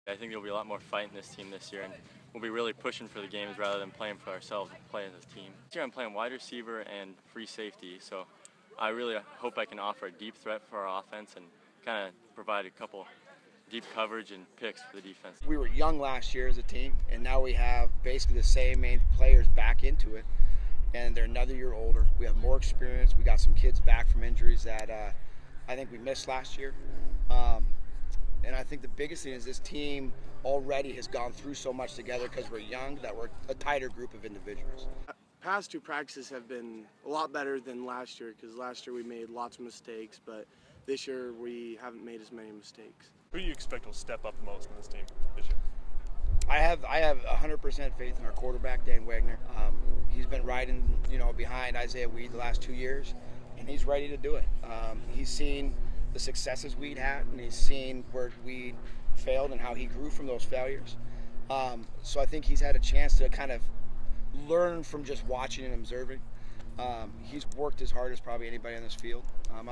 I think there'll be a lot more fight in this team this year, and we'll be really pushing for the games rather than playing for ourselves and playing as a team. This year I'm playing wide receiver and free safety, so I really hope I can offer a deep threat for our offense and kind of provide a couple deep coverage and picks for the defense. We were young last year as a team, and now we have basically the same main players back into it, and they're another year older. We have more experience. We got some kids back from injuries that I think we missed last year. And I think the biggest thing is this team already has gone through so much together because we're young that we're a tighter group of individuals. Past two practices have been a lot better than last year because last year we made lots of mistakes, but this year we haven't made as many mistakes. Who do you expect will step up the most in this team this year? I have 100% faith in our quarterback, Dan Wagner. He's been riding, behind Isaiah Weed the last 2 years, and he's ready to do it. He's seen the successes Weed had, and he's seen where Weed failed and how he grew from those failures. So I think he's had a chance to kind of learn from just watching and observing. He's worked as hard as probably anybody on this field.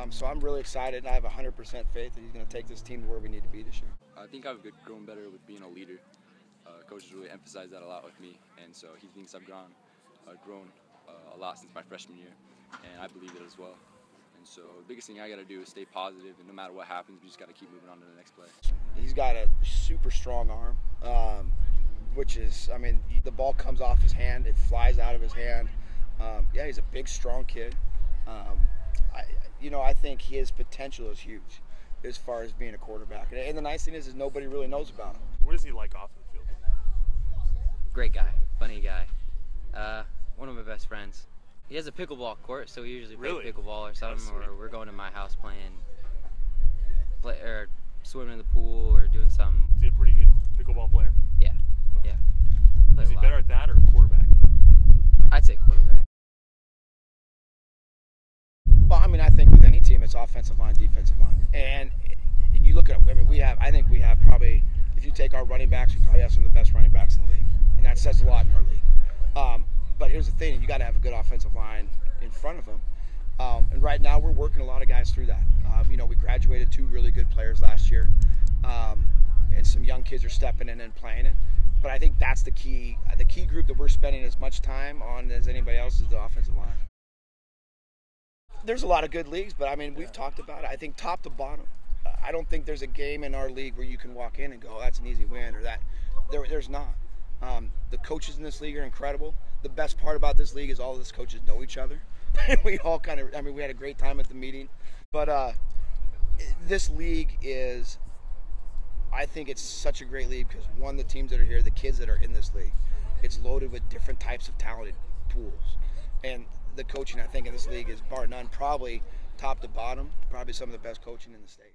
So I'm really excited, and I have 100% faith that he's going to take this team to where we need to be this year. I think I've grown better with being a leader. Coaches really emphasized that a lot with me, and so he thinks I've grown a lot since my freshman year, and I believe it as well. And so the biggest thing I got to do is stay positive, and no matter what happens, we just got to keep moving on to the next play. He's got a super strong arm, which is, the ball comes off his hand, it flies out of his hand. Yeah, he's a big, strong kid. I think his potential is huge as far as being a quarterback. And the nice thing is nobody really knows about him. What is he like off the field? Great guy, funny guy. One of my best friends. He has a pickleball court, so we usually play pickleball or something, or we're going to my house or swimming in the pool or doing something. Is he a pretty good pickleball player? Yeah, yeah. Is he better at that or quarterback? I'd say quarterback. Well, I think with any team, it's offensive line, defensive line. And you look at it, I think we have probably, if you take our running backs, we probably have some of the best running backs in the league. And that says a lot in our league. But here's the thing, you got to have a good offensive line in front of them. And right now we're working a lot of guys through that. We graduated 2 really good players last year. And some young kids are stepping in and playing it. But I think that's the key. The key group that we're spending as much time on as anybody else is the offensive line. There's a lot of good leagues, but we've talked about it. I think top to bottom, I don't think there's a game in our league where you can walk in and go, oh, that's an easy win, or that. There's not. The coaches in this league are incredible. The best part about this league is all of these coaches know each other. We all we had a great time at the meeting. But this league is, I think it's such a great league because, one, the teams that are here, the kids that are in this league, it's loaded with different types of talented pools. And the coaching, I think, in this league is, bar none, probably top to bottom, probably some of the best coaching in the state.